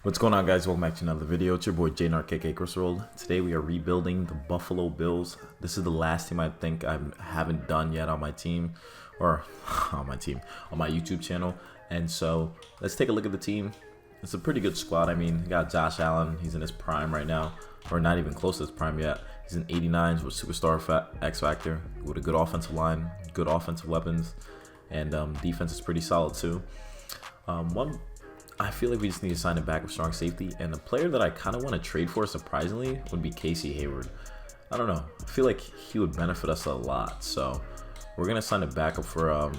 What's going on, guys? Welcome back to another video. It's your boy JNarKK Roll. Today we are rebuilding the Buffalo Bills. This is the last team I think I haven't done yet on my team, or on my YouTube channel. And so let's take a look at the team. It's a pretty good squad. I mean, you got Josh Allen. He's in his prime right now, or not even close to his prime yet. He's in 89s with superstar X Factor, with a good offensive line, good offensive weapons, and defense is pretty solid too. I feel like we just need to sign a backup strong safety, and the player that I kind of want to trade for, surprisingly, would be Casey Hayward. I don't know. I feel like he would benefit us a lot, so we're gonna sign a backup for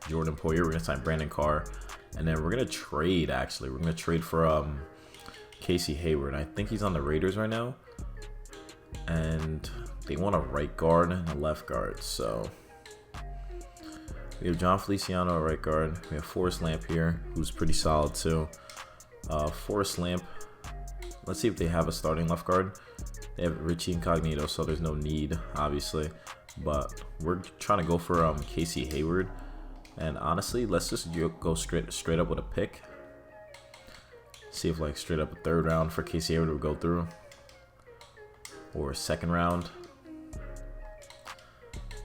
Jordan Poyer. We're gonna sign Brandon Carr, and then we're gonna trade. Actually, we're gonna trade for Casey Hayward. I think he's on the Raiders right now, and they want a right guard and a left guard, so. We have John Feliciano at right guard. We have Forrest Lamp here, who's pretty solid too. Forrest Lamp, let's see if they have a starting left guard. They have Richie Incognito, so there's no need, obviously. But we're trying to go for Casey Hayward. And honestly, let's just go straight up with a pick. See if like straight up a third round for Casey Hayward would go through. Or a second round.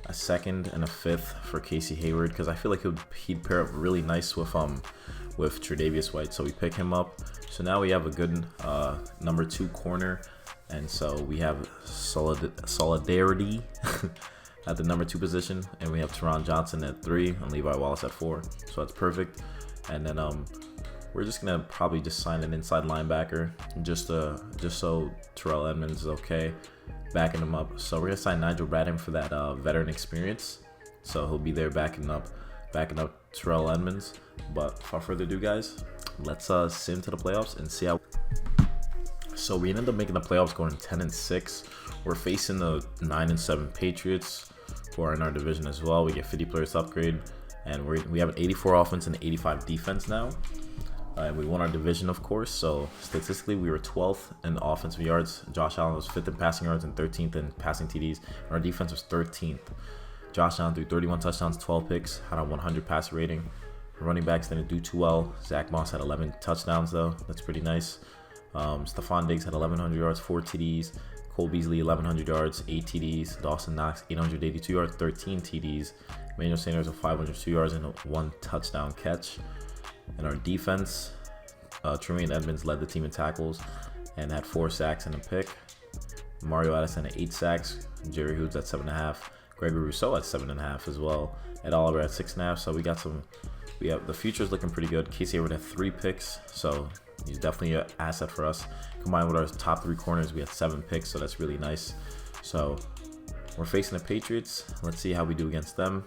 A second and a fifth for Casey Hayward, because I feel like he'd pair up really nice with Tre'Davious White, so we pick him up. So now we have a good number 2 corner, and so we have solidarity at the number 2 position, and we have Teron Johnson at 3 and Levi Wallace at 4, so that's perfect. And then we're just gonna probably just sign an inside linebacker just so Terrell Edmonds is okay, backing him up. So we're gonna sign Nigel Bradham for that veteran experience, so he'll be there backing up Terrell Edmonds. But without further ado, guys, let's sim to the playoffs and see how. So we ended up making the playoffs, going 10-6. We're facing the 9-7 Patriots, who are in our division as well. We get 50 players upgrade, and we have an 84 offense and 85 defense now. And we won our division, of course, so statistically we were 12th in offensive yards. Josh Allen was 5th in passing yards and 13th in passing TDs. And our defense was 13th. Josh Allen threw 31 touchdowns, 12 picks, had a 100 passer rating. Running backs didn't do too well. Zach Moss had 11 touchdowns, though. That's pretty nice. Stephon Diggs had 1,100 yards, 4 TDs. Cole Beasley, 1,100 yards, 8 TDs. Dawson Knox, 882 yards, 13 TDs. Emmanuel Sanders with 502 yards and 1 touchdown catch. In our defense, Tremaine Edmonds led the team in tackles and had 4 sacks and a pick. Mario Addison at 8 sacks. Jerry Hughes at 7.5. Gregory Rousseau at 7.5 as well. Ed Oliver at 6.5. So we have the future's looking pretty good. Casey Hayward had 3 picks, so he's definitely an asset for us. Combined with our top 3 corners, we had 7 picks, so that's really nice. So we're facing the Patriots. Let's see how we do against them.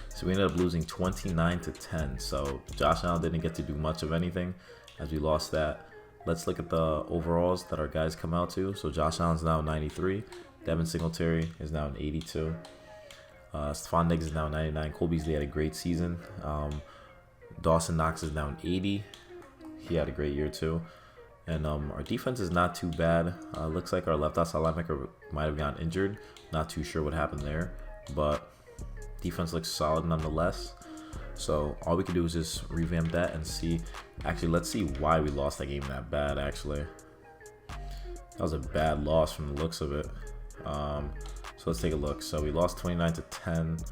So we ended up losing 29-10. So Josh Allen didn't get to do much of anything as we lost that. Let's look at the overalls that our guys come out to. So Josh Allen's now 93. Devin Singletary is now an 82. Stephon Diggs is now 99. Cole Beasley had a great season. Dawson Knox is now an 80. He had a great year too. And our defense is not too bad. Looks like our left outside linebacker might have gotten injured. Not too sure what happened there, but defense looks solid nonetheless. So all we can do is just revamp that and see. Actually, let's see why we lost that game that bad. Actually, that was a bad loss from the looks of it. So let's take a look. So we lost 29-10.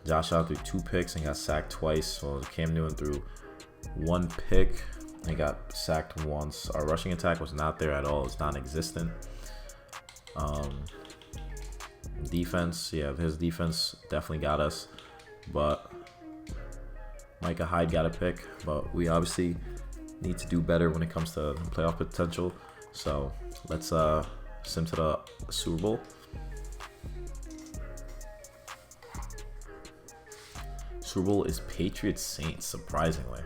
Josh Allen threw 2 picks and got sacked twice. Well, Cam Newton threw 1 pick and got sacked once. Our rushing attack was not there at all. It's non-existent. Defense, yeah, his defense definitely got us, but Micah Hyde got a pick, but we obviously need to do better when it comes to playoff potential. So let's sim to the Super Bowl. Super Bowl is Patriots Saints, surprisingly.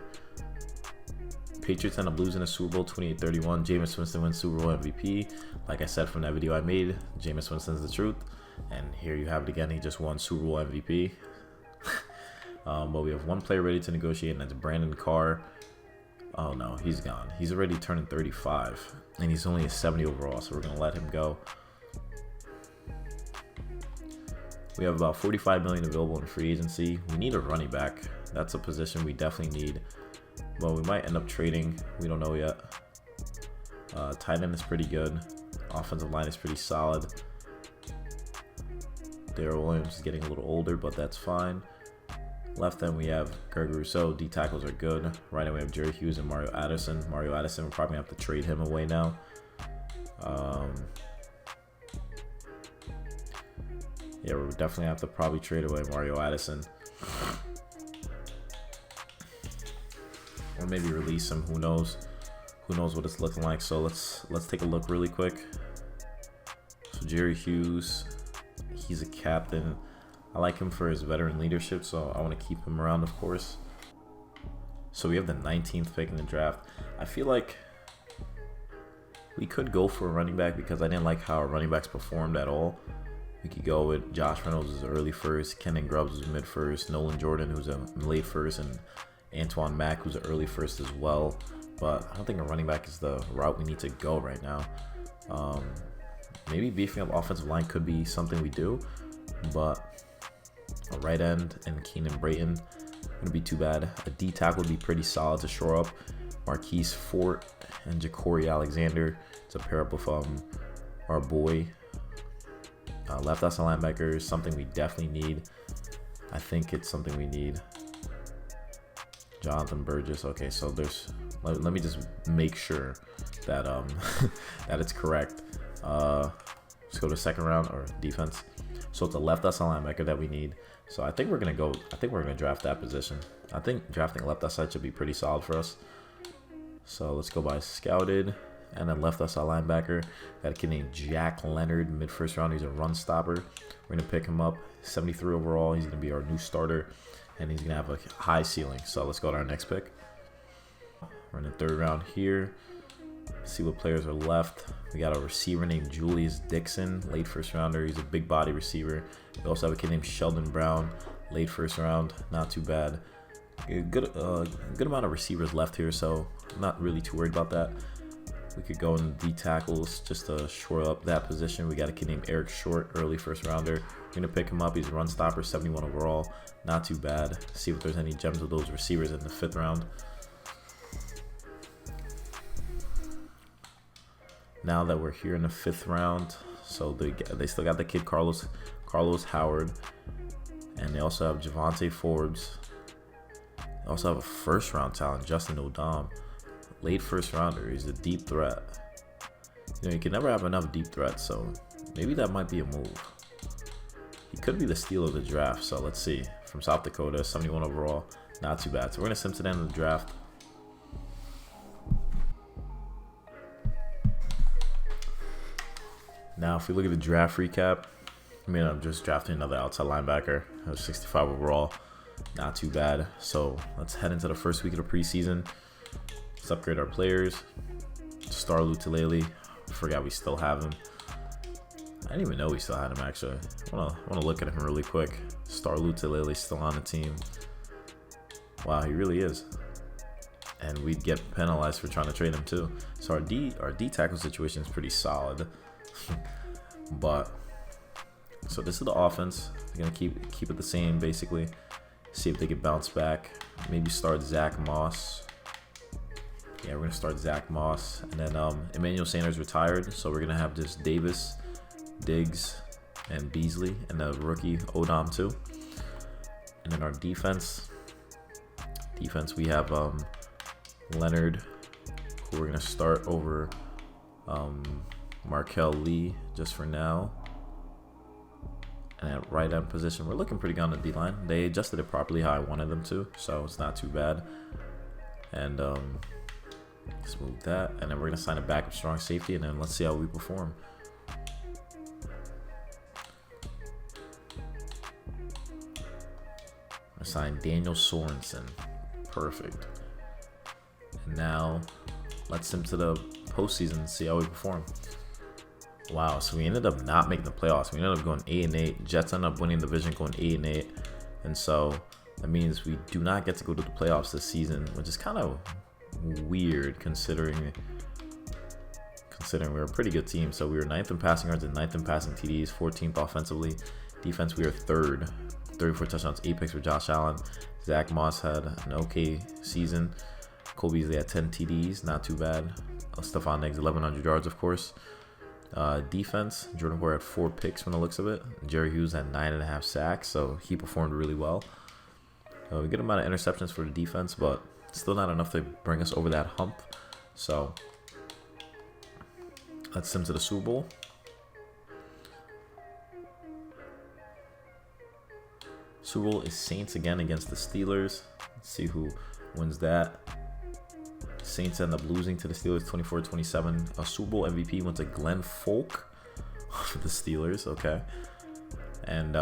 Patriots end up losing the Super Bowl 28-31. Jameis Winston wins Super Bowl MVP. Like I said from that video I made, Jameis Winston's the truth. And here you have it again. He just won Super Bowl MVP. But we have one player ready to negotiate, and that's Brandon Carr. Oh no, he's gone. He's already turning 35, and he's only a 70 overall, so we're going to let him go. We have about $45 million available in free agency. We need a running back. That's a position we definitely need. but we might end up trading. We don't know yet. Tight end is pretty good. Offensive line is pretty solid. Darrell Williams is getting a little older, but that's fine. Left end we have Greg Rousseau. D tackles are good. Right end we have Jerry Hughes and Mario Addison. Mario Addison, we're probably gonna have to trade him away now. Yeah, we're definitely have to probably trade away Mario Addison, or maybe release him. Who knows? Who knows what it's looking like? So let's take a look really quick. So Jerry Hughes, he's a captain. I like him for his veteran leadership, so I want to keep him around, of course. So we have the 19th pick in the draft. I feel like we could go for a running back because I didn't like how our running backs performed at all. We could go with Josh Reynolds as early first, Kenan Grubbs was mid first, Nolan Jordan who's a late first, and Antoine Mack who's an early first as well. But I don't think a running back is the route we need to go right now. Maybe beefing up offensive line could be something we do, but a right end and Keenan Brayton wouldn't be too bad. A D tackle would be pretty solid to shore up. Marquise Fort and Ja'Cory Alexander to pair up with our boy. Left outside linebacker is something we definitely need. I think it's something we need. Jonathan Burgess. Okay, so there's. Let me just make sure that that it's correct. Let's go to second round or defense. So it's a left outside linebacker that we need. So I think we're gonna go. I think we're gonna draft that position. I think drafting a left outside should be pretty solid for us. So let's go by scouted. And then left outside linebacker, got a kid named Jack Leonard, mid first round. He's a run stopper. We're gonna pick him up, 73 overall. He's gonna be our new starter, and he's gonna have a high ceiling. So let's go to our next pick. We're in the third round here. See what players are left. We got a receiver named Julius Dixon, late first rounder. He's a big body receiver. We also have a kid named Sheldon Brown, late first round. Not too bad. Good amount of receivers left here, so I'm not really too worried about that. We could go in D tackles just to shore up that position. We got a kid named Eric Short, early first rounder. We're gonna pick him up. He's a run stopper, 71 overall. Not too bad. See if there's any gems with those receivers in the fifth round. Now that we're here in the fifth round, so they still got the kid Carlos Howard, and they also have Javonte Forbes. They also have a first round talent, Justin Odom. Late first rounder. He's a deep threat. You know, you can never have enough deep threats, so maybe that might be a move. He could be the steal of the draft, so let's see. From South Dakota, 71 overall. Not too bad. So we're going to send to the end of the draft. Now, if we look at the draft recap, I mean, I'm just drafting another outside linebacker. I was 65 overall. Not too bad. So let's head into the first week of the preseason. Let's upgrade our players. Star Lutulele. I forgot we still have him. I didn't even know we still had him, actually. I want to look at him really quick. Star Lutulele still on the team. Wow, he really is. And we'd get penalized for trying to trade him too. So our D tackle situation is pretty solid. But so this is the offense. We're gonna keep it the same basically. See if they can bounce back. Maybe start Zach Moss. Yeah, we're gonna start Zach Moss, and then Emmanuel Sanders retired, so we're gonna have just Davis, Diggs, and Beasley, and the rookie Odom too. And then our defense we have Leonard, who we're gonna start over Markel Lee just for now. And at right end position, we're looking pretty good on the D line. They adjusted it properly how I wanted them to, so it's not too bad. And let's move that, and then we're gonna sign a backup strong safety, and then let's see how we perform. I signed Daniel Sorensen, perfect. And now let's send him to the postseason and see how we perform. Wow, so we ended up not making the playoffs. We ended up going 8-8. Jets ended up winning the division, going 8-8, and so that means we do not get to go to the playoffs this season, which is kind of weird considering we're a pretty good team. So we were 9th in passing yards and 9th in passing TDs, 14th offensively. Defense, we were 3rd, 34 touchdowns, 8 picks for Josh Allen. Zach Moss had an okay season. Cole Beasley had 10 TDs, not too bad. Stephon Diggs 1,100 yards, of course. Defense, Jordan Poyer had 4 picks from the looks of it. Jerry Hughes had 9.5 sacks, so he performed really well. A good amount of interceptions for the defense, but still not enough to bring us over that hump. So let's send to the Super Bowl. Super Bowl is Saints again against the Steelers. Let's see who wins that. Saints end up losing to the Steelers 24-27. A Super Bowl MVP went to Glenn Folk for the Steelers. Okay. And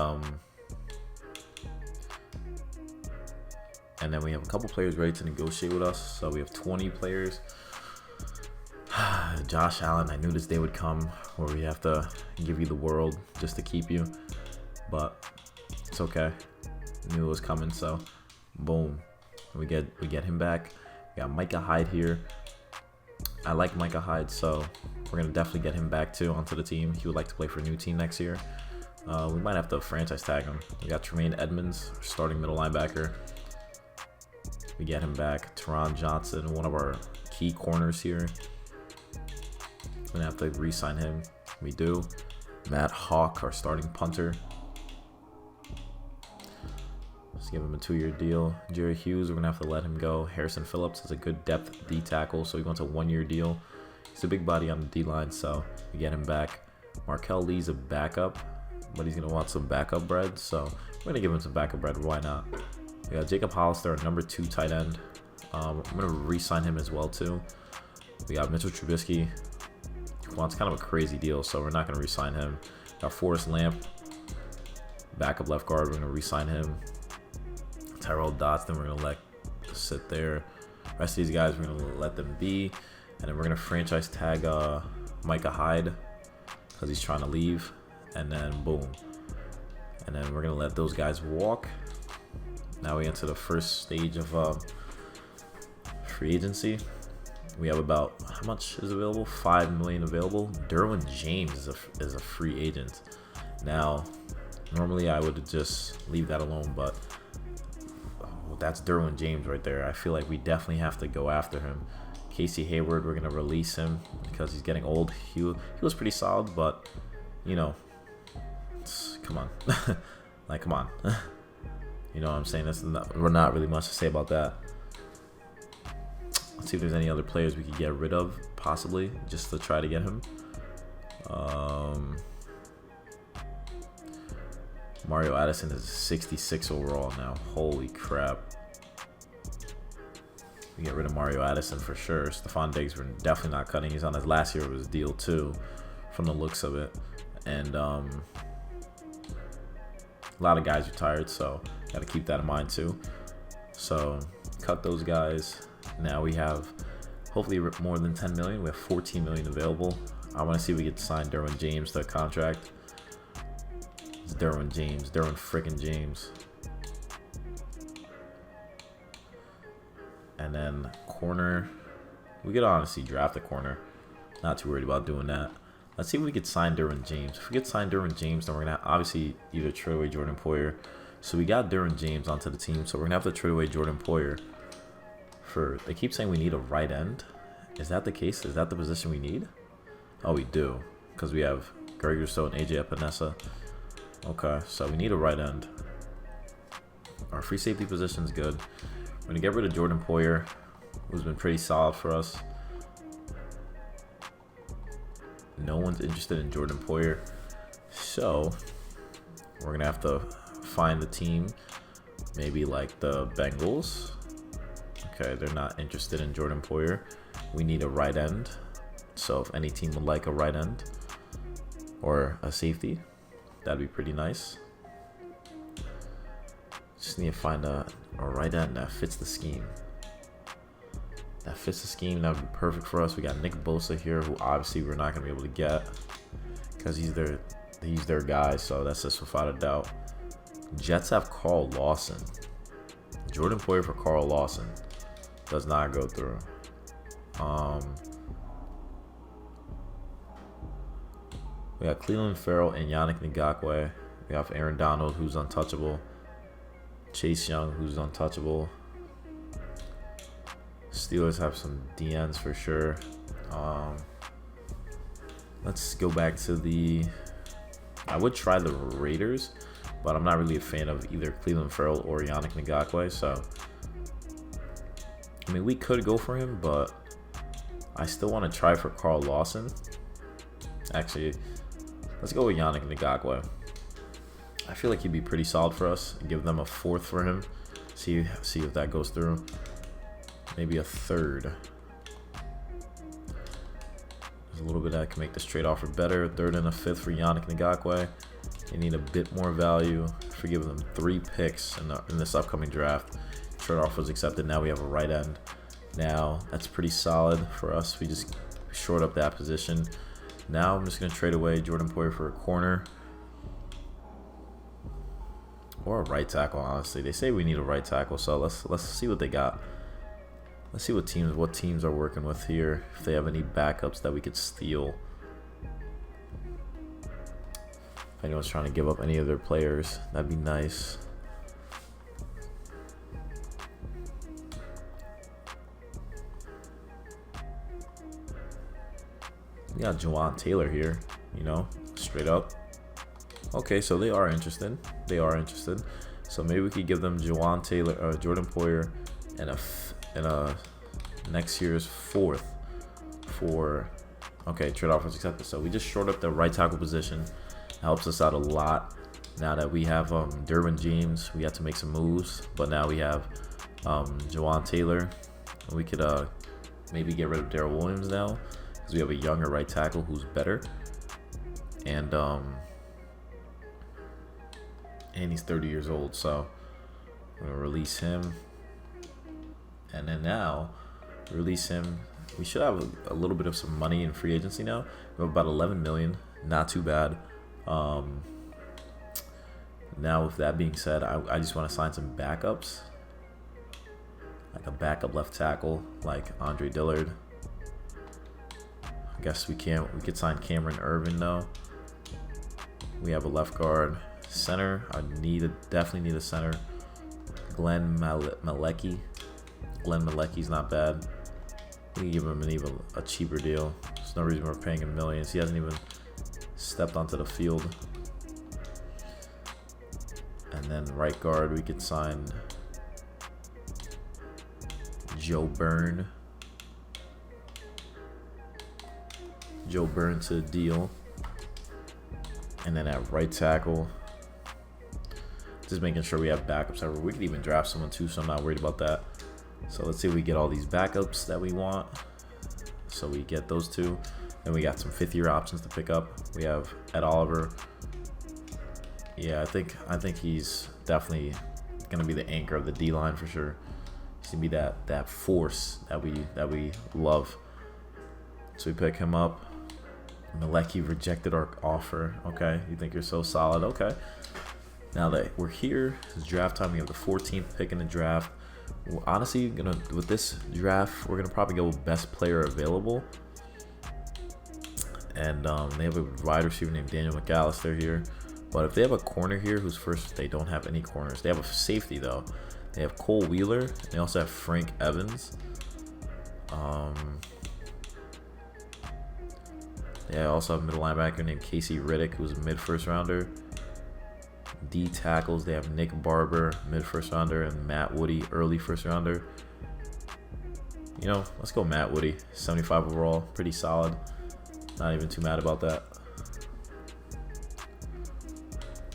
then we have a couple players ready to negotiate with us. So we have 20 players. Josh Allen, I knew this day would come where we have to give you the world just to keep you. But it's okay. Knew it was coming, so boom. We get him back. We got Micah Hyde here. I like Micah Hyde, so we're gonna definitely get him back too onto the team. He would like to play for a new team next year. We might have to franchise tag him. We got Tremaine Edmonds, starting middle linebacker. We get him back. Teron Johnson, one of our key corners here. We're gonna have to re-sign him. We do. Matt Hawk, our starting punter. Let's give him a 2-year deal. Jerry Hughes, we're gonna have to let him go. Harrison Phillips is a good depth D tackle, so he wants a 1-year deal. He's a big body on the D line, so we get him back. Markel Lee's a backup, but he's gonna want some backup bread, so we're gonna give him some backup bread. Why not? We got Jacob Hollister, our number 2 tight end. I'm gonna re-sign him as well too. We got Mitchell Trubisky. He wants kind of a crazy deal, so we're not gonna re-sign him. Got Forrest Lamp, backup left guard. We're gonna re-sign him. Tyrell Dodson, we're gonna let sit there. The rest of these guys, we're gonna let them be, and then we're gonna franchise tag Micah Hyde because he's trying to leave, and then boom, and then we're gonna let those guys walk. Now we enter the first stage of free agency. We have about, how much is available? 5 million available. Derwin James is a free agent. Now, normally I would just leave that alone, but that's Derwin James right there. I feel like we definitely have to go after him. Casey Hayward, we're gonna release him because he's getting old. He was pretty solid, but you know, come on, like come on, you know what I'm saying? We're not really much to say about that. Let's see if there's any other players we could get rid of, possibly, just to try to get him. Mario Addison is 66 overall now. Holy crap. We get rid of Mario Addison for sure. Stephon Diggs, we're definitely not cutting. He's on his last year of his deal too, from the looks of it. And a lot of guys retired, so got to keep that in mind too. So cut those guys. Now we have hopefully more than 10 million. We have 14 million available. I want to see if we can sign Derwin James to a contract. It's Derwin James. Derwin freaking James. And then corner. We could honestly draft a corner. Not too worried about doing that. Let's see if we could sign Derwin James. If we could sign Derwin James, then we're going to obviously either trade away Jordan Poyer. So we got Derwin James onto the team. So we're going to have to trade away Jordan Poyer. They keep saying we need a right end. Is that the case? Is that the position we need? Oh, we do. Because we have Greg Rousseau and AJ Epinesa. Okay, so we need a right end. Our free safety position is good. We're going to get rid of Jordan Poyer, who's been pretty solid for us. No one's interested in Jordan Poyer. So, we're going to have to find a team, maybe like the Bengals. Okay, they're not interested in Jordan Poyer. We need a right end. So, if any team would like a right end or a safety, that'd be pretty nice. Just need to find a right end that fits the scheme. That fits the scheme. That would be perfect for us. We got Nick Bosa here, who obviously we're not going to be able to get because he's their guy. So that's just without a doubt. Jets have Carl Lawson. Jordan Poyer for Carl Lawson does not go through. We got Cleveland Farrell and Yannick Ngakoue. We have Aaron Donald, who's untouchable. Chase Young, who's untouchable. Steelers have some DNs for sure. Let's go back to the... I would try the Raiders, but I'm not really a fan of either Cleveland Farrell or Yannick Ngakoue, so... I mean, we could go for him, but I still want to try for Carl Lawson. Actually, let's go with Yannick Ngakoue. I feel like he'd be pretty solid for us. Give them a 4th for him. See if that goes through. Maybe a 3rd. There's a little bit that can make this trade offer better. 3rd and a 5th for Yannick Ngakoue. They need a bit more value for giving them 3 picks in this upcoming draft. Trade offer was accepted. Now we have a right end. Now that's pretty solid for us. We just short up that position. Now I'm just gonna trade away Jordan Poyer for a corner or a right tackle. Honestly, they say we need a right tackle, so let's see what they got. Let's see what teams are working with here. If they have any backups that we could steal. If anyone's trying to give up any of their players, that'd be nice. We got Jawan Taylor here, you know, straight up. Okay, so they are interested. They are interested. So maybe we could give them Jawan Taylor, Jordan Poyer, and a next year's 4th for. Okay, trade offer was accepted. So we just short up the right tackle position. It helps us out a lot. Now that we have Derwin James, we had to make some moves, but now we have Jawan Taylor. We could maybe get rid of Darrell Williams now, because we have a younger right tackle who's better, and he's 30 years old, so we're gonna release him, and then now release him. We should have a little bit of some money in free agency now. We have about 11 million, not too bad. Now with that being said, I just want to sign some backups, like a backup left tackle like Andre Dillard. I guess we could sign Cameron Irvin though. We have a left guard. Center, definitely need a center. Glenn Malecki. Glenn Malecki's not bad. We can give him a cheaper deal. There's no reason we're paying him millions. He hasn't even stepped onto the field. And then right guard, we could sign Joe Byrne. Joe Byrne to the deal. And then at right tackle, just making sure we have backups everywhere. We could even draft someone too, so I'm not worried about that. So let's see if we get all these backups that we want. So we get those two. Then we got some 5th-year options to pick up. We have Ed Oliver. Yeah, I think he's definitely gonna be the anchor of the D line for sure. He's gonna be that force that we love. So we pick him up. Malecki rejected our offer. Okay, you think you're so solid? Okay. Now that we're here, it's draft time. We have the 14th pick in the draft. We're honestly with this draft, we're gonna probably go with best player available. And they have a wide receiver named Daniel McAllister here. But if they have a corner here who's first, they don't have any corners. They have a safety though. They have Cole Wheeler. They also have Frank Evans. They also have a middle linebacker named Casey Riddick, who's a mid-first rounder. D tackles, they have Nick Barber, mid-first rounder, and Matt Woody, early first rounder. You know, let's go Matt Woody, 75 overall, pretty solid. Not even too mad about that.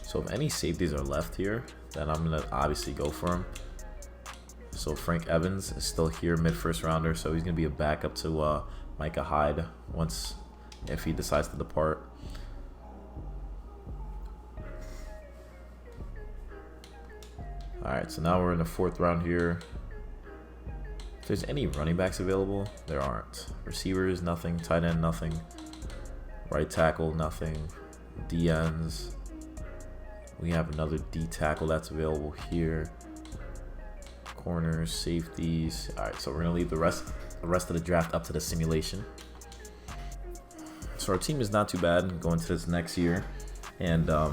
So if any safeties are left here, then I'm gonna obviously go for him. So Frank Evans is still here, mid-first rounder, so he's gonna be a backup to Micah Hyde if he decides to depart. Alright, so now we're in the 4th round here. If there's any running backs available, there aren't. Receivers, nothing. Tight end, nothing. Right tackle, nothing. D ends. We have another D tackle that's available here. Corners, safeties. Alright, so we're gonna leave the rest of the draft up to the simulation. So our team is not too bad going to this next year, and our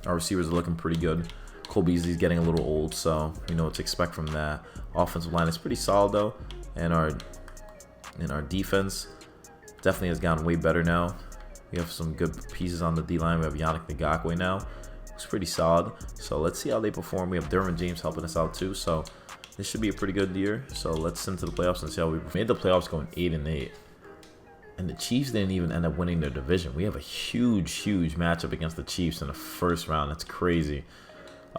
receivers are looking pretty good. Cole Beasley's getting a little old, so you know what to expect from that. Offensive line is pretty solid though. And our defense definitely has gotten way better now. We have some good pieces on the D-line. We have Yannick Ngakoue now. It's pretty solid. So let's see how they perform. We have Derwin James helping us out too. So this should be a pretty good year. So let's send to the playoffs and see how we made the playoffs going 8-8. And the Chiefs didn't even end up winning their division. We have a huge matchup against the Chiefs in the first round. That's crazy.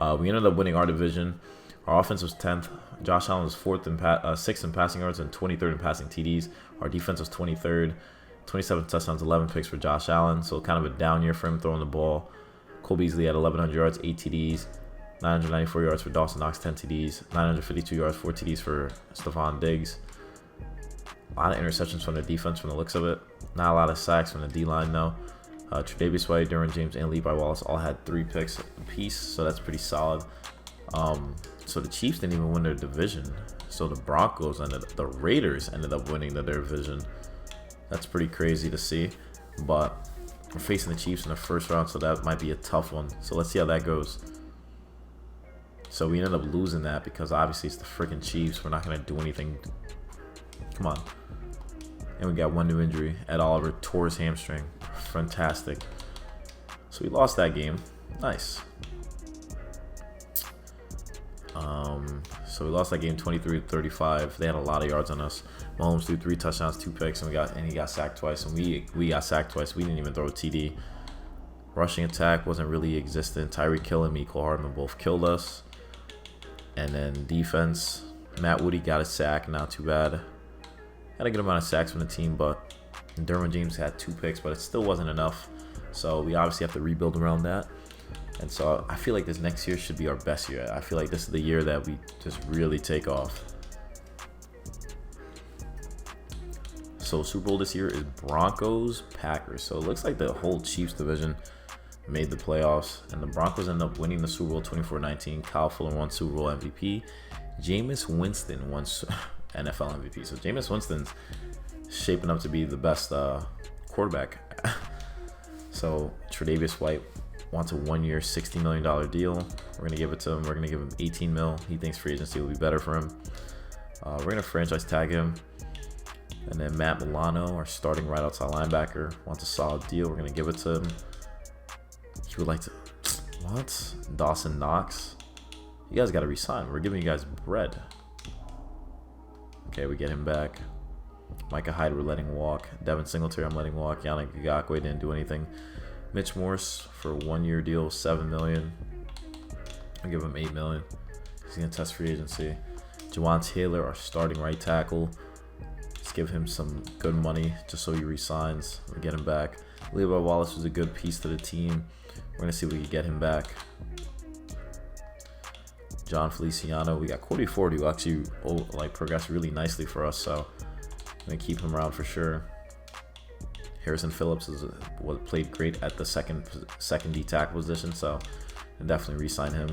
We ended up winning our division. Our offense was 10th. Josh Allen was 6th in passing yards and 23rd in passing TDs. Our defense was 23rd. 27 touchdowns, 11 picks for Josh Allen. So kind of a down year for him throwing the ball. Cole Beasley had 1,100 yards, 8 TDs. 994 yards for Dawson Knox, 10 TDs. 952 yards, 4 TDs for Stephon Diggs. A lot of interceptions from the defense from the looks of it. Not a lot of sacks from the D-line, though. Tre'Davious White, Derwin James, and Levi Wallace all had 3 picks apiece, so that's pretty solid. So the Chiefs didn't even win their division. So the Raiders ended up winning their division. That's pretty crazy to see. But we're facing the Chiefs in the first round, so that might be a tough one. So let's see how that goes. So we ended up losing that because obviously it's the freaking Chiefs. We're not going to do anything. Come on. And we got one new injury. Ed Oliver tore his hamstring. Fantastic. So we lost that game. Nice. So we lost that game 23-35. They had a lot of yards on us. Mahomes threw 3 touchdowns, 2 picks, and he got sacked twice. And we got sacked twice. We didn't even throw a TD. Rushing attack wasn't really existent. Tyreek Hill and Mecole Hardman both killed us. And then defense, Matt Woody got a sack. Not too bad. Had a good amount of sacks from the team, but Derwin James had 2 picks, but it still wasn't enough. So we obviously have to rebuild around that. And so I feel like this next year should be our best year. I feel like this is the year that we just really take off. So Super Bowl this year is Broncos, Packers. So it looks like the whole Chiefs division made the playoffs. And the Broncos ended up winning the Super Bowl 24-19. Kyle Fuller won Super Bowl MVP. Jameis Winston won NFL MVP. So Jameis Winston's shaping up to be the best quarterback. So Tre'Davious White wants a 1-year, $60 million deal. We're going to give it to him. We're going to give him $18 million. He thinks free agency will be better for him. We're going to franchise tag him. And then Matt Milano, our starting right outside linebacker, wants a solid deal. We're going to give it to him. He would like to... What? Dawson Knox? You guys got to resign. We're giving you guys bread. Okay, we get him back. Micah Hyde, we're letting walk. Devin Singletary, I'm letting walk. Yannick Ngakoue didn't do anything. Mitch Morse for a 1-year deal, $7 million. I'll give him $8 million. He's gonna test free agency. Jawan Taylor, our starting right tackle. Let's give him some good money just so he resigns. We get him back. Levi Wallace was a good piece to the team. We're gonna see if we can get him back. John Feliciano, we got Cordy Ford, who actually progressed really nicely for us, so I'm gonna keep him around for sure. Harrison Phillips played great at the second D tackle position, so I'll definitely re-sign him.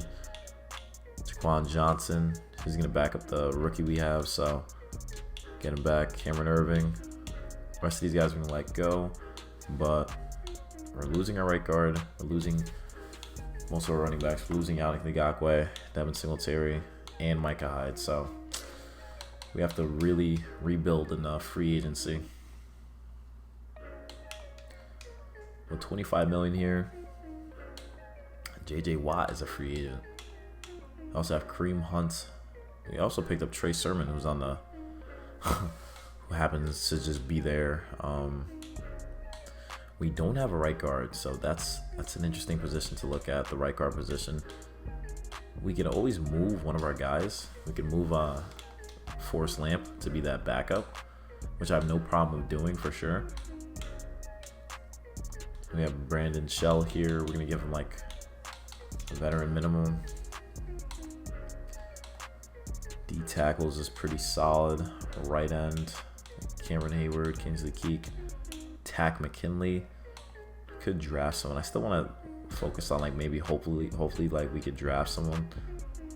Jaquan Johnson, he's gonna back up the rookie we have, so get him back. Cameron Irving, the rest of these guys we're gonna let go, but we're losing our right guard. We're losing most of our running backs. We're losing Yannick Ngakoue, Devin Singletary, and Micah Hyde, so we have to really rebuild in free agency. With $25 million here, J.J. Watt is a free agent. I also have Kareem Hunt. We also picked up Trey Sermon, who's on the who happens to just be there. We don't have a right guard, so that's an interesting position to look at, the right guard position. We can always move one of our guys. We can move Forrest Lamp to be that backup, which I have no problem with doing for sure. We have Brandon Shell here. We're going to give him like a veteran minimum. D tackles is pretty solid. Right end, Cameron Hayward, Kingsley Keek, Tack McKinley. Could draft someone. I still want to focus on maybe hopefully we could draft someone.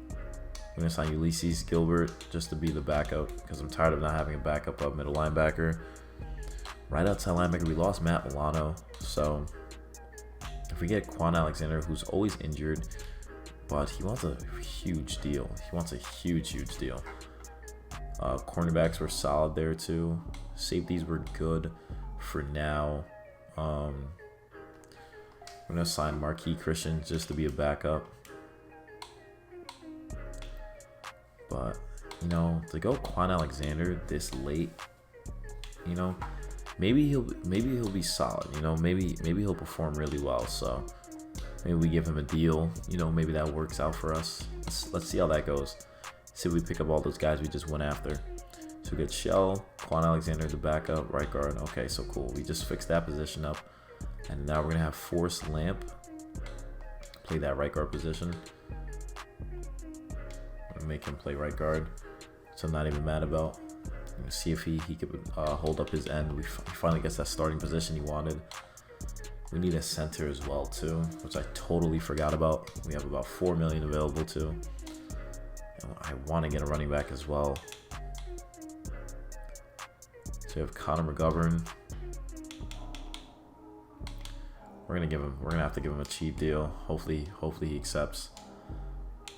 I'm going to sign Ulysses Gilbert just to be the backup because I'm tired of not having a backup up middle linebacker. Right outside linebacker, we lost Matt Milano. So if we get Quan Alexander, who's always injured, but he wants a huge deal. He wants a huge deal. Cornerbacks were solid there too. Safeties were good for now. I'm gonna sign Marquis Christian just to be a backup. But you know, to go Quan Alexander this late, you know, maybe he'll be solid. You know, maybe he'll perform really well. So maybe we give him a deal. You know, maybe that works out for us. Let's see how that goes. See if we pick up all those guys we just went after. So we get Shell, Quan Alexander the backup, right guard. Okay, so cool. We just fixed that position up. And now we're going to have Force Lamp play that right guard position. I'm gonna make him play right guard, so I'm not even mad about. See if he could hold up his end. He finally gets that starting position he wanted. We need a center as well too, which I totally forgot about. We have about 4 million available too. And I want to get a running back as well. So we have Connor McGovern. We're gonna have to give him a cheap deal. Hopefully he accepts.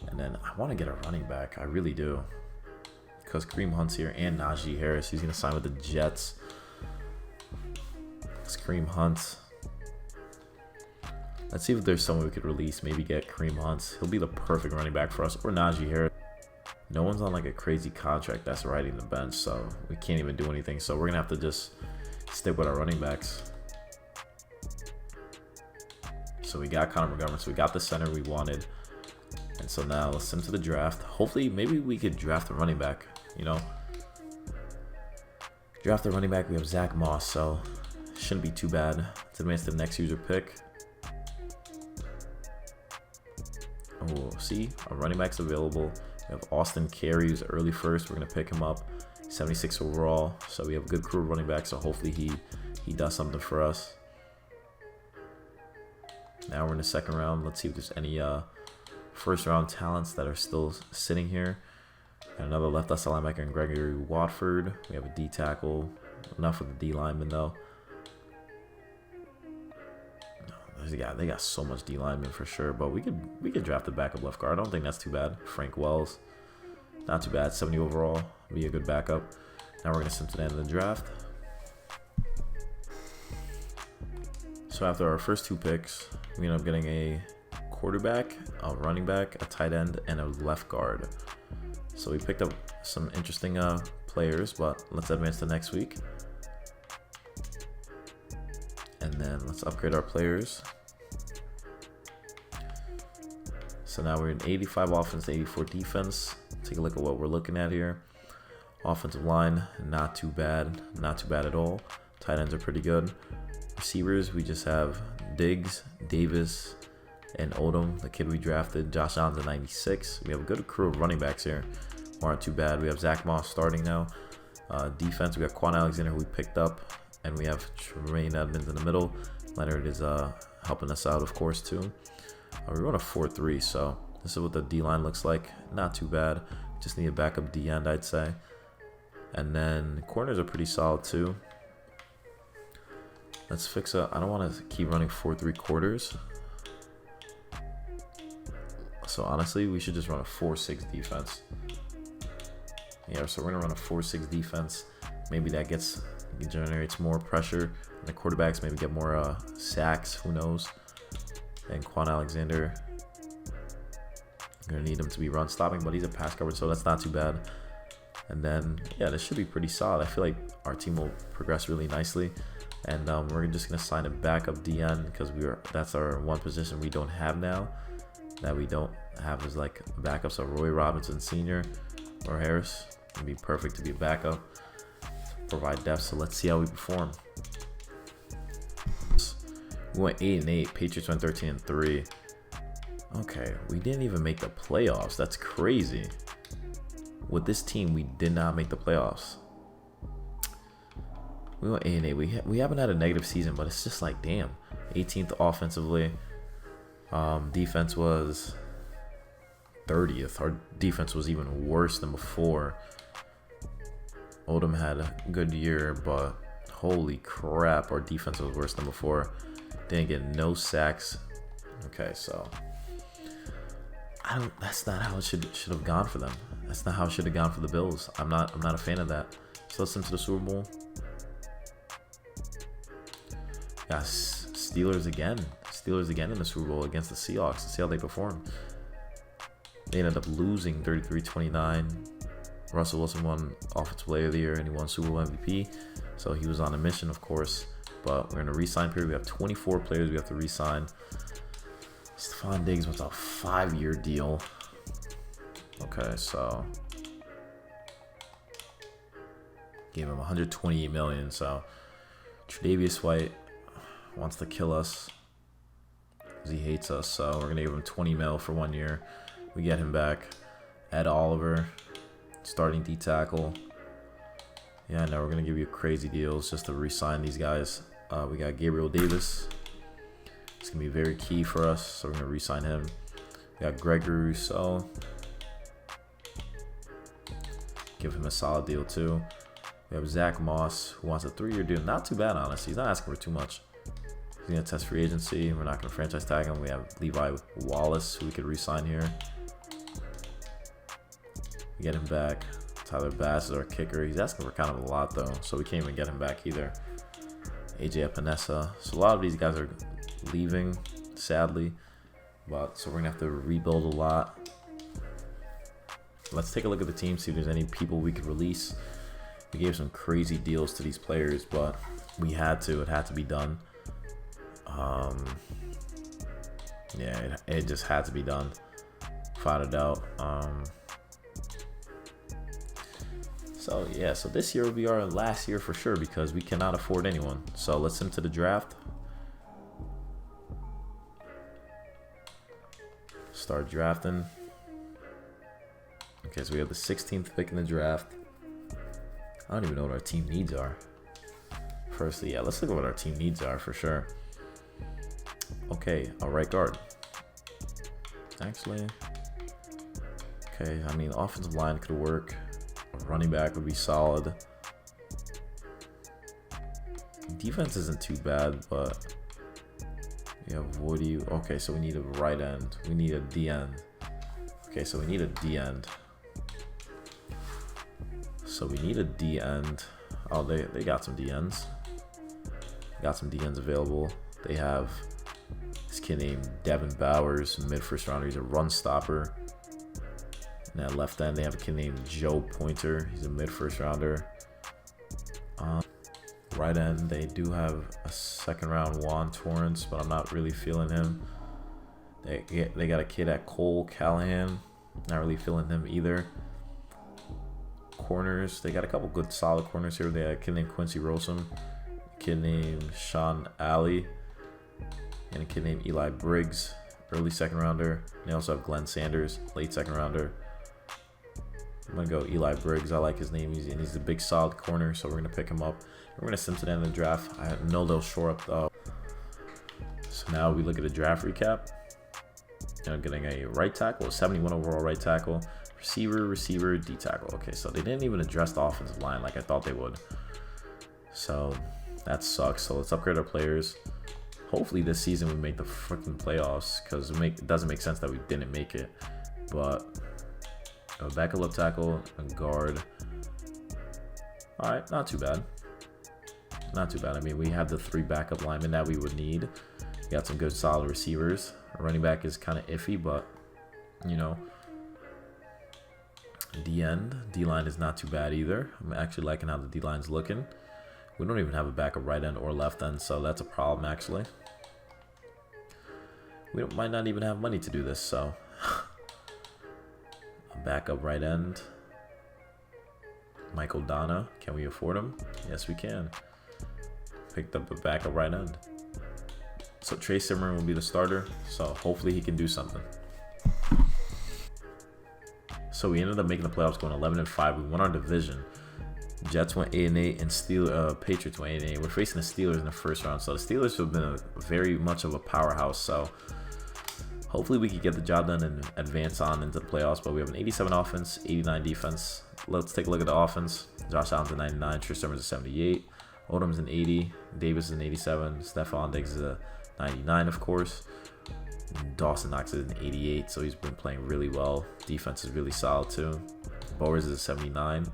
And then I want to get a running back. I really do. Because Kareem Hunt's here and Najee Harris. He's gonna sign with the Jets. It's Kareem Hunt. Let's see if there's someone we could release. Maybe get Kareem Hunt. He'll be the perfect running back for us. Or Najee Harris. No one's on like a crazy contract that's riding the bench, so we can't even do anything. So we're gonna have to just stick with our running backs. So we got Connor McGovern. So we got the center we wanted. And so now let's send to the draft. Hopefully, maybe we could draft a running back, you know. Draft a running back. We have Zach Moss, so shouldn't be too bad. Let's advance to the next user pick. Oh, see, our running back's available. We have Austin Carey, who's early first. We're going to pick him up. 76 overall. So we have a good crew of running back, so hopefully he does something for us. Now we're in the second round. Let's see if there's any first round talents that are still sitting here. And another left outside linebacker in Gregory Watford. We have a D tackle. Enough with the D lineman though. They got so much D lineman for sure, but we could draft a backup left guard. I don't think that's too bad. Frank Wells, not too bad. 70 overall, be a good backup. Now we're gonna send to the end of the draft. So after our first two picks, we end up getting a quarterback, a running back, a tight end, and a left guard. So we picked up some interesting players, but let's advance to next week. And then let's upgrade our players. So now we're in 85 offense, 84 defense. Take a look at what we're looking at here. Offensive line, not too bad. Not too bad at all. Tight ends are pretty good. Receivers, we just have Diggs, Davis, and Odom, the kid we drafted. Josh Allen's at 96. We have a good crew of running backs here. Aren't too bad. We have Zach Moss starting now. Defense, we got Quan Alexander, who we picked up. And we have Tremaine Edmonds in the middle. Leonard is helping us out, of course, too. We run a 4-3, so this is what the D-line looks like. Not too bad. Just need a backup D-end, I'd say. And then corners are pretty solid, too. Let's fix I don't want to keep running 4-3 quarters. So, honestly, we should just run a 4-6 defense. Yeah, so we're going to run a 4-6 defense. Maybe that generates more pressure. And the quarterbacks maybe get more sacks. Who knows? And Quan Alexander, I'm going to need him to be run stopping, but he's a pass coverage, so that's not too bad. And then, yeah, this should be pretty solid. I feel like our team will progress really nicely. And we're just going to sign a backup DN because that's our one position we don't have now. That we don't have is like backups. So Roy Robinson Sr. or Harris would be perfect to be a backup. Provide depth, so let's see how we perform. We went 8-8. Patriots went 13-3. Okay, we didn't even make the playoffs. That's crazy. With this team, we did not make the playoffs. We went 8-8. We haven't had a negative season, but it's just like, damn. 18th offensively. Defense was 30th. Our defense was even worse than before. Odom had a good year, but holy crap, our defense was worse than before. Didn't get no sacks. Okay, so that's not how it should have gone for them. That's not how it should have gone for the Bills. I'm not a fan of that. So let's into the Super Bowl. Yeah, Steelers again. Steelers again in the Super Bowl against the Seahawks. Let's see how they perform. They ended up losing 33-29. Russell Wilson won Offensive Player of the Year and he won Super Bowl MVP. So he was on a mission, of course. But we're in a re-sign period. We have 24 players we have to re-sign. Stephon Diggs wants a 5-year deal. Okay, so gave him $128 million. So Tre'Davious White wants to kill us because he hates us. So we're gonna give him $20 million for 1 year. We get him back. Ed Oliver, starting D tackle. Yeah, no, we're gonna give you crazy deals just to re-sign these guys. We got Gabriel Davis. It's gonna be very key for us, so we're gonna re-sign him. We got Gregory Rousseau. Give him a solid deal too. We have Zach Moss, who wants a 3-year deal. Not too bad, honestly. He's not asking for too much. He's gonna test free agency. We're not gonna franchise tag him. We have Levi Wallace, who we could re-sign here. We get him back. Tyler Bass is our kicker. He's asking for kind of a lot though, so we can't even get him back either. AJ Epinesa. So a lot of these guys are leaving, sadly, but so we're gonna have to rebuild a lot. Let's take a look at the team, see if there's any people we could release. We gave some crazy deals to these players, but we had to. It had to be done. Yeah, it just had to be done. Without a doubt. So yeah, so this year will be our last year for sure because we cannot afford anyone. So let's into the draft. Start drafting. Okay, so we have the 16th pick in the draft. I don't even know what our team needs are. Firstly, yeah, let's look at what our team needs are for sure. Okay, a right guard. Actually, okay, I mean, offensive line could work. Running back would be solid. Defense isn't too bad, but yeah, what do you? Okay, so we need a right end. We need a D end. Okay, so we need a D end. So we need a D end. Oh, they got some D ends. Got some D ends available. They have this kid named Devin Bowers, mid-first rounder. He's a run stopper. And at left end, they have a kid named Joe Pointer. He's a mid-first rounder. Right end, they do have a second-round Juan Torrance, but I'm not really feeling him. They got a kid at Cole Callahan. Not really feeling him either. Corners, they got a couple good solid corners here. They have a kid named Quincy Rossum, a kid named Sean Alley, and a kid named Eli Briggs, early second rounder. And they also have Glenn Sanders, late second rounder. I'm gonna go Eli Briggs. I like his name. He's a big solid corner, so we're gonna pick him up. We're gonna send him to the end of the draft. I know they'll shore up though. So now we look at a draft recap. I'm getting a right tackle, a 71 overall right tackle, receiver, D tackle. Okay, so they didn't even address the offensive line like I thought they would. So that sucks. So let's upgrade our players. Hopefully this season we make the freaking playoffs because it doesn't make sense that we didn't make it. But a backup left tackle, a guard. All right, not too bad. Not too bad. I mean, we have the 3 backup linemen that we would need. We got some good solid receivers. Our running back is kind of iffy, but you know, D-line is not too bad either. I'm actually liking how the D-line's looking. We don't even have a backup right end or left end, so that's a problem actually. We might not even have money to do this, so a backup right end. Michael Donna, can we afford him? Yes, we can. Picked up a backup right end. So Trey Sermon will be the starter, so hopefully he can do something. So we ended up making the playoffs, going 11-5. We won our division. Jets went 8-8, and Patriots went 8-8. We're facing the Steelers in the first round, so the Steelers have been very much of a powerhouse. So hopefully we can get the job done and advance on into the playoffs. But we have an 87 offense, 89 defense. Let's take a look at the offense. Josh Allen's a 99, Tristan Sermon's a 78, Odom's an 80, Davis is an 87, Stephon Diggs is a 99, of course. Dawson Knox is an 88, so he's been playing really well. Defense is really solid too. Bowers is a 79,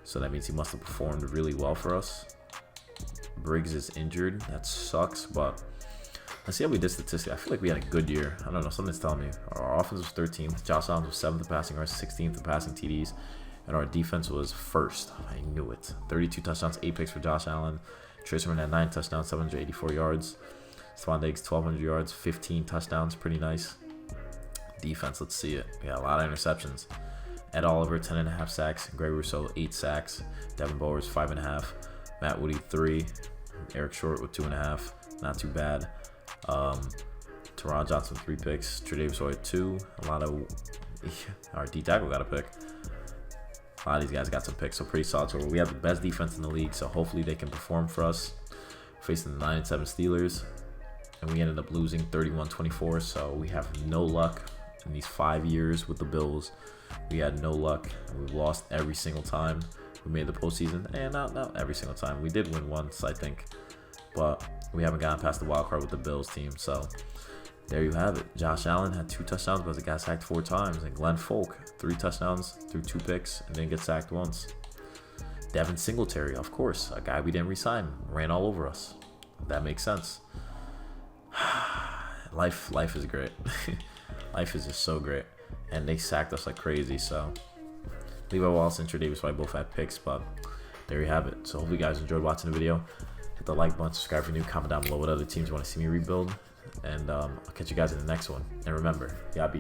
so that means he must have performed really well for us. Briggs is injured. That sucks, but let's see how we did statistically. I feel like we had a good year. I don't know. Something's telling me. Our offense was 13th. Josh Allen was 7th in passing yards, 16th in passing TDs. And our defense was 1st. I knew it. 32 touchdowns, 8 picks for Josh Allen. Tracerman had 9 touchdowns, 784 yards. Stephon Diggs, 1,200 yards, 15 touchdowns. Pretty nice. Defense, let's see it. We got a lot of interceptions. Ed Oliver, 10.5 sacks. Greg Rousseau, 8 sacks. Devin Bowers, 5.5. Matt Woody, 3. Eric Short with 2.5. Not too bad. Teron Johnson, 3 picks. Tre'Davious White, 2. A lot of... Our D-tackle got a pick. A lot of these guys got some picks, so pretty solid. So we have the best defense in the league, so hopefully they can perform for us. Facing the 9-7 Steelers, and we ended up losing 31-24, so we have no luck in these 5 years with the Bills. We had no luck, and we've lost every single time we made the postseason, and not every single time. We did win once, I think, but we haven't gotten past the wild card with the Bills team, so there you have it. Josh Allen had 2 touchdowns, but he got sacked 4 times. And Glenn Folk, 3 touchdowns through 2 picks, and didn't get sacked once. Devin Singletary, of course, a guy we didn't re-sign, ran all over us. That makes sense. Life is great. Life is just so great. And they sacked us like crazy, so Levi Wallace and Tre'Davious White both had picks, but there you have it. So hopefully you guys enjoyed watching the video. Hit the like button, subscribe if you're new, comment down below what other teams you want to see me rebuild. And I'll catch you guys in the next one. And remember, y'all be